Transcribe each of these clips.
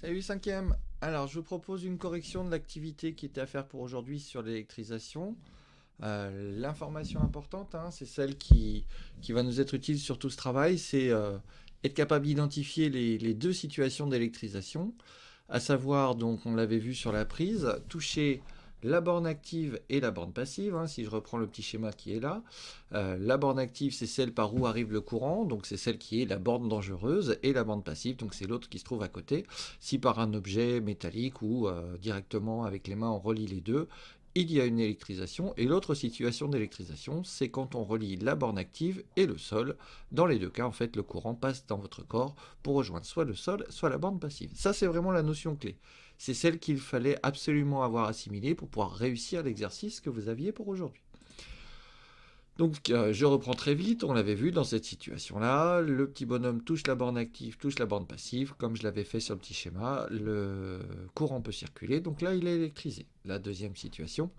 Salut cinquième. Alors, je vous propose une correction de l'activité qui était à faire pour aujourd'hui sur l'électrisation. L'information importante, hein, c'est celle qui va nous être utile sur tout ce travail, c'est être capable d'identifier les deux situations d'électrisation, à savoir, donc on l'avait vu sur la prise, toucher la borne active et la borne passive, hein, si je reprends le petit schéma qui est là. La borne active, c'est celle par où arrive le courant, donc c'est celle qui est la borne dangereuse, et la borne passive, donc c'est l'autre qui se trouve à côté. Si par un objet métallique ou directement avec les mains on relie les deux, il y a une électrisation. Et l'autre situation d'électrisation, c'est quand on relie la borne active et le sol. Dans les deux cas, en fait, le courant passe dans votre corps pour rejoindre soit le sol, soit la borne passive. Ça, c'est vraiment la notion clé. C'est celle qu'il fallait absolument avoir assimilée pour pouvoir réussir l'exercice que vous aviez pour aujourd'hui. Donc je reprends très vite, on l'avait vu dans cette situation-là, le petit bonhomme touche la borne active, touche la borne passive, comme je l'avais fait sur le petit schéma, le courant peut circuler, donc là il est électrisé. La deuxième situation,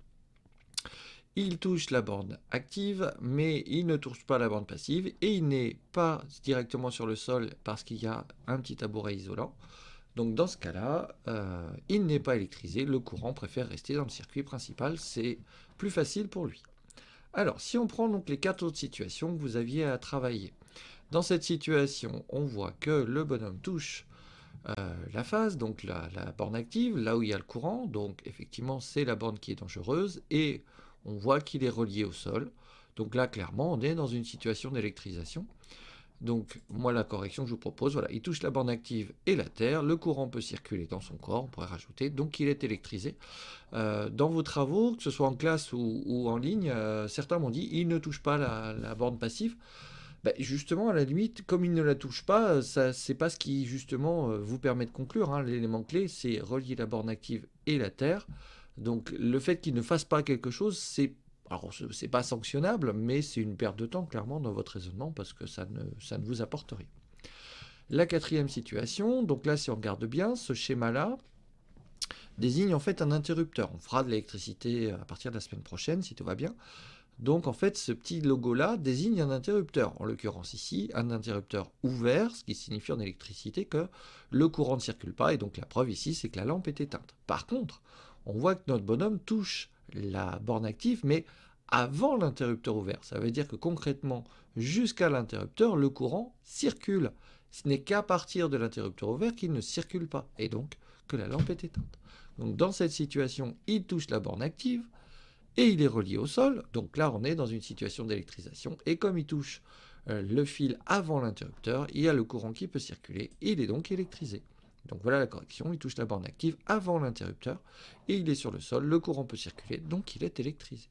il touche la borne active, mais il ne touche pas la borne passive, et il n'est pas directement sur le sol parce qu'il y a un petit tabouret isolant. Donc dans ce cas-là, il n'est pas électrisé, le courant préfère rester dans le circuit principal, c'est plus facile pour lui. Alors, si on prend donc les quatre autres situations que vous aviez à travailler, dans cette situation, on voit que le bonhomme touche la phase, donc la borne active, là où il y a le courant, donc effectivement c'est la borne qui est dangereuse, et on voit qu'il est relié au sol. Donc là, clairement, on est dans une situation d'électrisation. Donc, moi, la correction que je vous propose, voilà, il touche la borne active et la terre, le courant peut circuler dans son corps, on pourrait rajouter, donc il est électrisé. Dans vos travaux, que ce soit en classe ou en ligne, certains m'ont dit, il ne touche pas la borne passive. Ben, justement, à la limite, comme il ne la touche pas, ça, c'est pas ce qui, justement, vous permet de conclure, hein. L'élément clé, c'est relier la borne active et la terre. Donc, le fait qu'il ne fasse pas quelque chose, c'est alors, c'est pas sanctionnable, mais c'est une perte de temps, clairement, dans votre raisonnement, parce que ça ne vous apporte rien. La quatrième situation, donc là, si on regarde bien, ce schéma-là désigne en fait un interrupteur. On fera de l'électricité à partir de la semaine prochaine, si tout va bien. Donc en fait, ce petit logo-là désigne un interrupteur. En l'occurrence ici, un interrupteur ouvert, ce qui signifie en électricité que le courant ne circule pas. Et donc la preuve ici, c'est que la lampe est éteinte. Par contre, on voit que notre bonhomme touche la borne active, mais avant l'interrupteur ouvert. Ça veut dire que concrètement, jusqu'à l'interrupteur, le courant circule. Ce n'est qu'à partir de l'interrupteur ouvert qu'il ne circule pas. Et donc que la lampe est éteinte. Donc dans cette situation, il touche la borne active et il est relié au sol. Donc là, on est dans une situation d'électrisation. Et comme il touche le fil avant l'interrupteur, il y a le courant qui peut circuler. Il est donc électrisé. Donc voilà la correction. Il touche la borne active avant l'interrupteur et il est sur le sol. Le courant peut circuler, donc il est électrisé.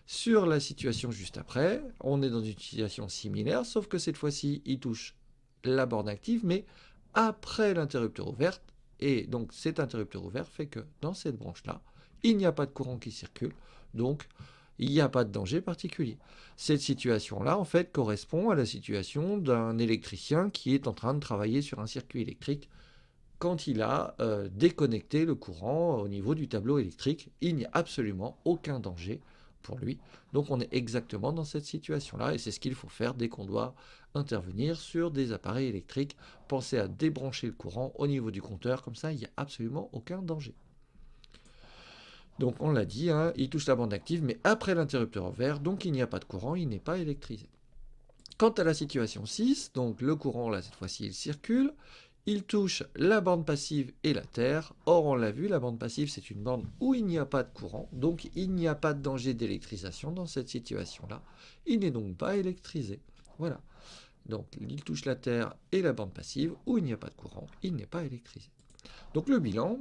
Sur la situation juste après, on est dans une situation similaire, sauf que cette fois-ci, il touche la borne active, mais après l'interrupteur ouvert. Et donc cet interrupteur ouvert fait que dans cette branche-là, il n'y a pas de courant qui circule, donc il n'y a pas de danger particulier. Cette situation-là, en fait, correspond à la situation d'un électricien qui est en train de travailler sur un circuit électrique quand il a déconnecté le courant au niveau du tableau électrique. Il n'y a absolument aucun danger pour lui. Donc on est exactement dans cette situation-là et c'est ce qu'il faut faire dès qu'on doit intervenir sur des appareils électriques. Pensez à débrancher le courant au niveau du compteur, comme ça il n'y a absolument aucun danger. Donc on l'a dit, hein, il touche la bande active, mais après l'interrupteur vert, donc il n'y a pas de courant, il n'est pas électrisé. Quant à la situation 6, donc le courant, là cette fois-ci il circule, il touche la bande passive et la terre. Or on l'a vu, la bande passive c'est une bande où il n'y a pas de courant, donc il n'y a pas de danger d'électrisation dans cette situation-là. Il n'est donc pas électrisé. Voilà. Donc il touche la terre et la bande passive où il n'y a pas de courant, il n'est pas électrisé. Donc le bilan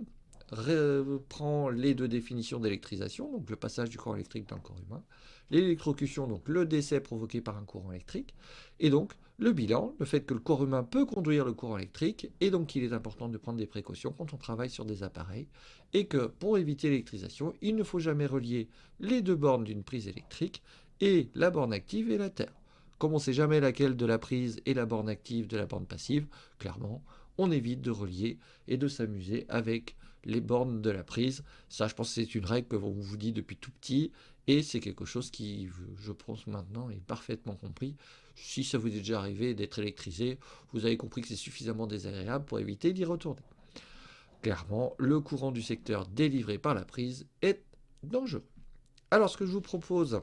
reprend les deux définitions d'électrisation, donc le passage du courant électrique dans le corps humain, l'électrocution, donc le décès provoqué par un courant électrique, et donc le bilan, le fait que le corps humain peut conduire le courant électrique, et donc il est important de prendre des précautions quand on travaille sur des appareils, et que pour éviter l'électrisation, il ne faut jamais relier les deux bornes d'une prise électrique, et la borne active et la terre. Comme on ne sait jamais laquelle de la prise est la borne active de la borne passive, clairement, on évite de relier et de s'amuser avec les bornes de la prise. Ça, je pense que c'est une règle que l'on vous dit depuis tout petit et c'est quelque chose qui, je pense maintenant, est parfaitement compris. Si ça vous est déjà arrivé d'être électrisé, vous avez compris que c'est suffisamment désagréable pour éviter d'y retourner. clairement, le courant du secteur délivré par la prise est dangereux. Alors, ce que je vous propose,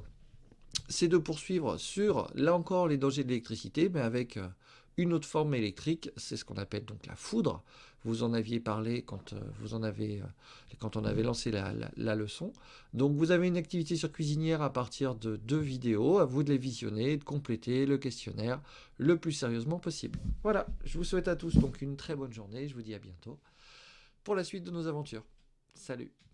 c'est de poursuivre sur, là encore, les dangers de l'électricité, mais avec une autre forme électrique, c'est ce qu'on appelle donc la foudre. Vous en aviez parlé quand on avait lancé la leçon. Donc vous avez une activité sur Cuisinière à partir de 2 vidéos, à vous de les visionner et de compléter le questionnaire le plus sérieusement possible. Voilà, je vous souhaite à tous donc une très bonne journée, je vous dis à bientôt pour la suite de nos aventures. Salut!